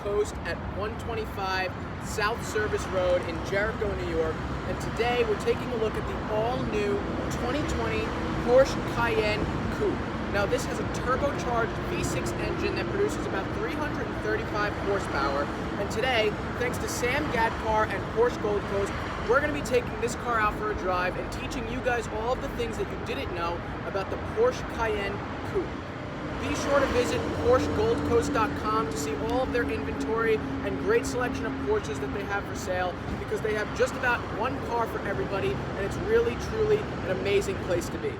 Coast at 125 South Service Road in Jericho, New York. And today we're taking a look at the all-new 2020 Porsche Cayenne Coupe. Now this has a turbocharged V6 engine that produces about 335 horsepower. And today, thanks to Sam GADKAR and Porsche Gold Coast, we're going to be taking this car out for a drive and teaching you guys all of the things that you didn't know about the Porsche Cayenne Coupe. Be sure to visit PorscheGoldCoast.com to see all of their inventory and great selection of Porsches that they have for sale, because they have just about one car for everybody, and it's really, truly an amazing place to be.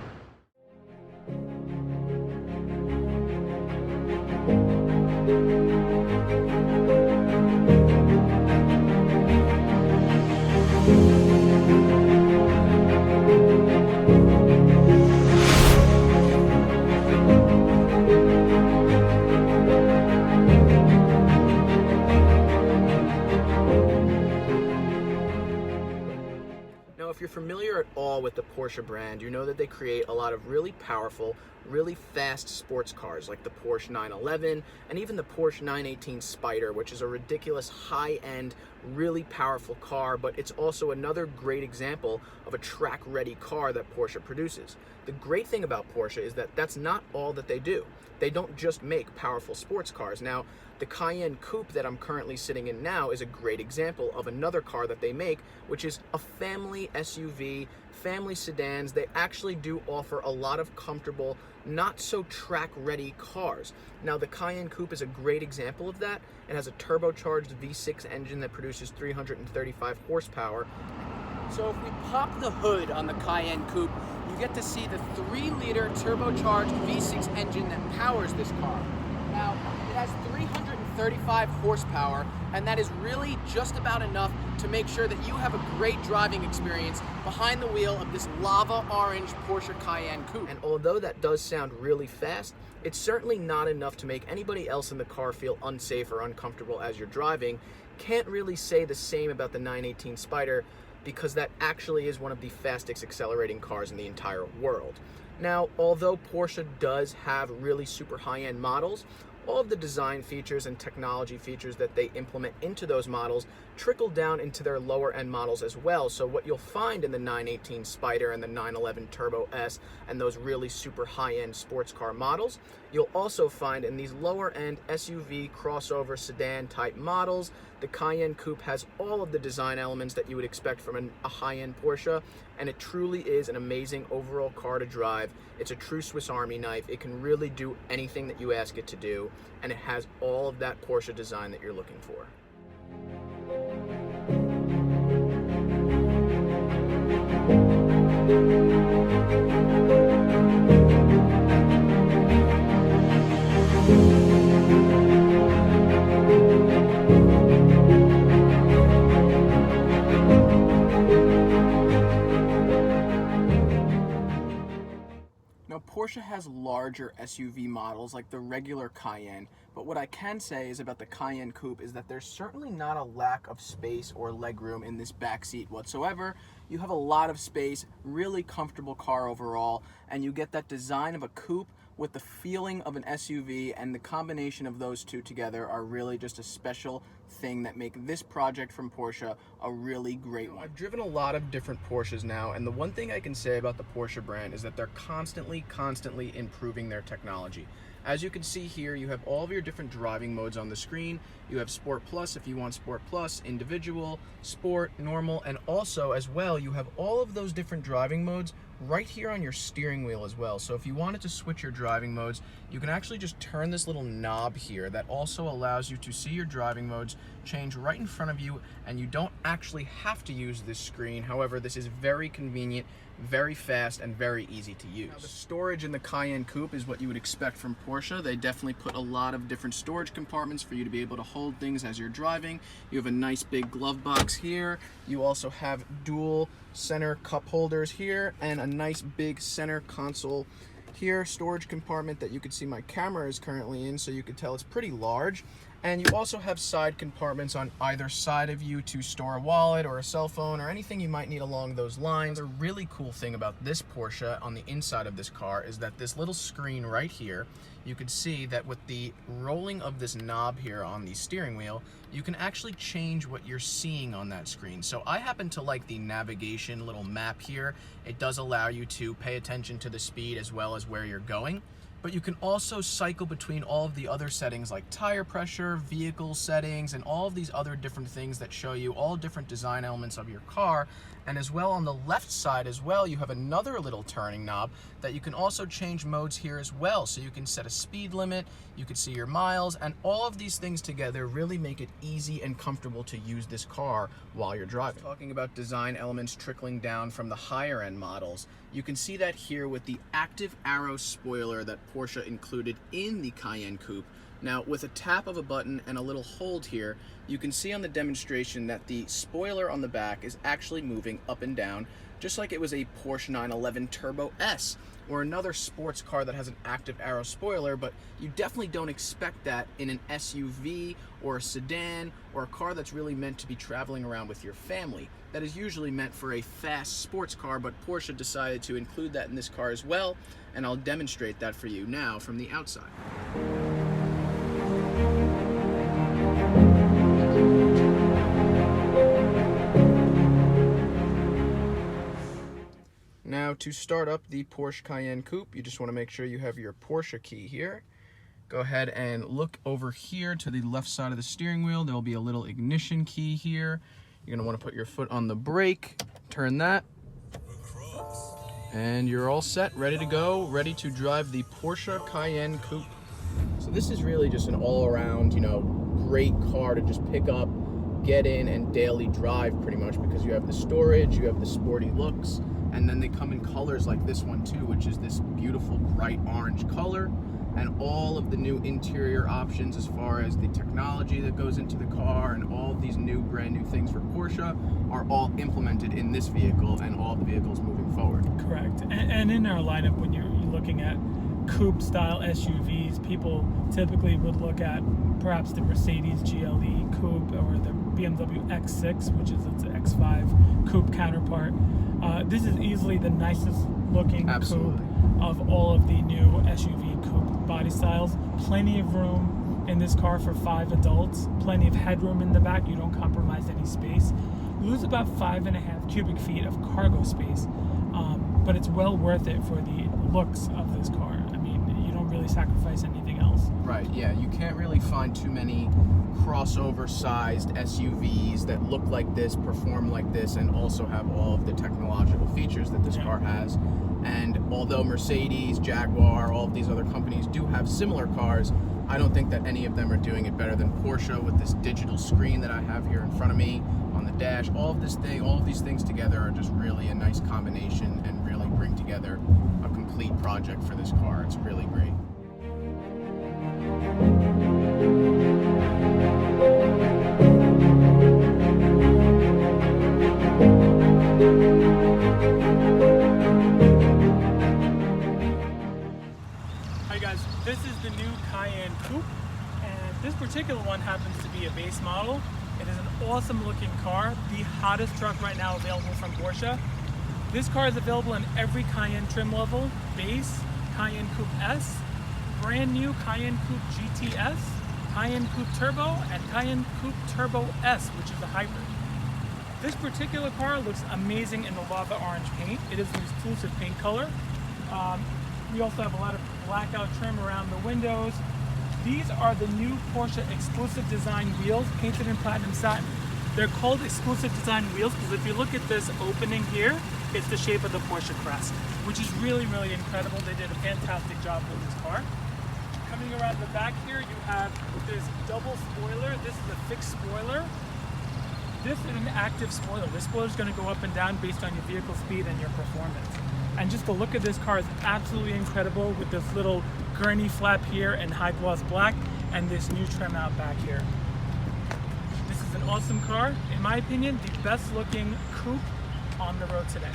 Now, if you're familiar at all with the Porsche brand, you know that they create a lot of really powerful, really fast sports cars like the Porsche 911 and even the Porsche 918 Spyder, which is a ridiculous high-end, really powerful car, but it's also another great example of a track-ready car that Porsche produces. The great thing about Porsche is that that's not all that they do. They don't just make powerful sports cars. Now, the Cayenne Coupe that I'm currently sitting in now is a great example of another car that they make, which is a family SUV, family sedans. They actually do offer a lot of comfortable, not so track-ready cars. Now, the Cayenne Coupe is a great example of that. It has a turbocharged V6 engine that produces 335 horsepower. So if we pop the hood on the Cayenne Coupe, you get to see the 3-liter turbocharged V6 engine that powers this car. Now, it has 335 horsepower, and that is really just about enough to make sure that you have a great driving experience behind the wheel of this lava orange Porsche Cayenne Coupe. And although that does sound really fast, it's certainly not enough to make anybody else in the car feel unsafe or uncomfortable as you're driving. Can't really say the same about the 918 Spyder, because that actually is one of the fastest accelerating cars in the entire world. Now, although Porsche does have really super high-end models, all of the design features and technology features that they implement into those models trickle down into their lower end models as well. So what you'll find in the 918 Spyder and the 911 Turbo S and those really super high-end sports car models, you'll also find in these lower end SUV, crossover, sedan type models. The Cayenne Coupe has all of the design elements that you would expect from a high-end Porsche, and it truly is an amazing overall car to drive. It's a true Swiss Army knife. It can really do anything that you ask it to do, and it has all of that Porsche design that you're looking for. Now, Porsche has larger SUV models like the regular Cayenne, but what I can say is about the Cayenne Coupe is that there's certainly not a lack of space or legroom in this back seat whatsoever. You have a lot of space, really comfortable car overall, and you get that design of a coupe with the feeling of an SUV, and the combination of those two together are really just a special thing that make this project from Porsche a really great one. I've driven a lot of different Porsches now, and the one thing I can say about the Porsche brand is that they're constantly improving their technology. As you can see here, you have all of your different driving modes on the screen. You have Sport Plus if you want Sport Plus, Individual, Sport, Normal, and also as well, you have all of those different driving modes right here on your steering wheel as well. So if you wanted to switch your driving modes, you can actually just turn this little knob here that also allows you to see your driving modes change right in front of you, and you don't actually have to use this screen. However, this is very convenient, very fast, and very easy to use. Now, the storage in the Cayenne Coupe is what you would expect from Porsche. They definitely put a lot of different storage compartments for you to be able to hold things as you're driving. You have a nice big glove box here. You also have dual center cup holders here and a nice big center console here, storage compartment that you can see my camera is currently in, so you can tell it's pretty large. And you also have side compartments on either side of you to store a wallet or a cell phone or anything you might need along those lines. A really cool thing about this Porsche on the inside of this car is that this little screen right here, you can see that with the rolling of this knob here on the steering wheel, you can actually change what you're seeing on that screen. So I happen to like the navigation little map here. It does allow you to pay attention to the speed as well as where you're going. But you can also cycle between all of the other settings like tire pressure, vehicle settings, and all of these other different things that show you all different design elements of your car. And as well on the left side as well, you have another little turning knob that you can also change modes here as well. So you can set a speed limit, you can see your miles, and all of these things together really make it easy and comfortable to use this car while you're driving. Talking about design elements trickling down from the higher end models, you can see that here with the active arrow spoiler that Porsche included in the Cayenne Coupe. Now, with a tap of a button and a little hold here, you can see on the demonstration that the spoiler on the back is actually moving up and down, just like it was a Porsche 911 Turbo S or another sports car that has an active arrow spoiler, but you definitely don't expect that in an SUV or a sedan or a car that's really meant to be traveling around with your family. That is usually meant for a fast sports car, but Porsche decided to include that in this car as well, and I'll demonstrate that for you now from the outside. Now to start up the Porsche Cayenne Coupe, you just want to make sure you have your Porsche key here. Go ahead and look over here to the left side of the steering wheel. There will be a little ignition key here. You're going to want to put your foot on the brake, turn that, and you're all set, ready to go, ready to drive the Porsche Cayenne Coupe. So this is really just an all-around, great car to just pick up, get in, and daily drive pretty much, because you have the storage, you have the sporty looks, and then they come in colors like this one too, which is this beautiful bright orange color, and all of the new interior options as far as the technology that goes into the car and all of these new brand new things for Porsche are all implemented in this vehicle and all the vehicles moving forward. Correct. And in our lineup, when you're looking at coupe style SUVs, people typically would look at perhaps the Mercedes GLE Coupe or the BMW X6, which is its X5 coupe counterpart. This is easily the nicest looking coupe of all of the new SUV coupe body styles. Plenty of room in this car for 5 adults, plenty of headroom in the back, you don't compromise any space. You lose about 5.5 cubic feet of cargo space, but it's well worth it for the looks of this car. I mean, you don't really sacrifice anything else. Right, yeah, you can't really find too many crossover sized SUVs that look like this, perform like this, and also have all of the technological features that this car has. And although Mercedes, Jaguar, all of these other companies do have similar cars, I don't think that any of them are doing it better than Porsche with this digital screen that I have here in front of me on the dash. All of these things together are just really a nice combination and really bring together a complete project for this car. It's really great. Hi guys, this is the new Cayenne Coupe, and this particular one happens to be a base model. It is an awesome looking car, the hottest truck right now available from Porsche. This car is available in every Cayenne trim level: base, Cayenne Coupe S, brand new Cayenne Coupe GTS, Cayenne Coupe Turbo, and Cayenne Coupe Turbo S, which is a hybrid. This particular car looks amazing in the lava orange paint. It is an exclusive paint color. We also have a lot of blackout trim around the windows. These are the new Porsche exclusive design wheels painted in platinum satin. They're called exclusive design wheels because if you look at this opening here, it's the shape of the Porsche crest, which is really, really incredible. They did a fantastic job with this car. Coming around the back here, you have this double spoiler. This is a fixed spoiler. This is an active spoiler. This spoiler is going to go up and down based on your vehicle speed and your performance. And just the look of this car is absolutely incredible with this little gurney flap here in high gloss black and this new trim out back here. This is an awesome car. In my opinion, the best looking coupe on the road today.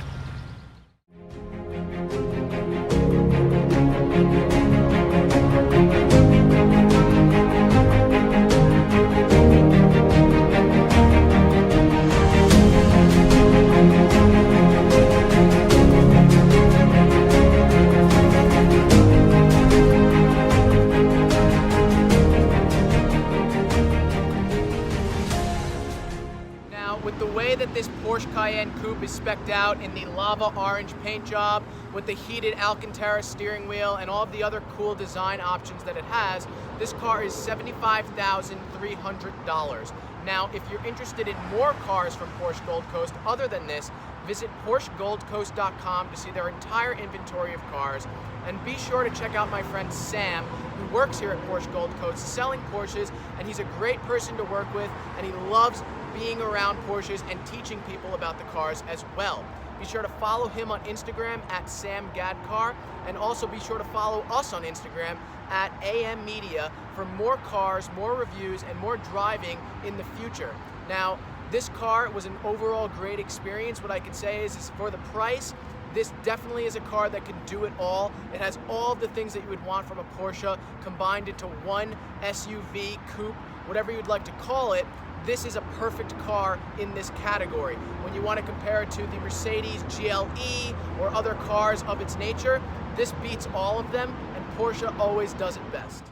Coupe is spec'd out in the lava orange paint job with the heated Alcantara steering wheel and all of the other cool design options that it has. This car is $75,300. Now, if you're interested in more cars from Porsche Gold Coast other than this, visit PorscheGoldCoast.com to see their entire inventory of cars. And be sure to check out my friend Sam, who works here at Porsche Gold Coast selling Porsches, and he's a great person to work with, and he loves being around Porsches and teaching people about the cars as well. Be sure to follow him on Instagram at GADKAR, and also be sure to follow us on Instagram at AM Media for more cars, more reviews, and more driving in the future. Now, this car was an overall great experience. What I can say is for the price, this definitely is a car that can do it all. It has all the things that you would want from a Porsche combined into one SUV, coupe, whatever you'd like to call it. This is a perfect car in this category. When you want to compare it to the Mercedes GLE or other cars of its nature, this beats all of them, and Porsche always does it best.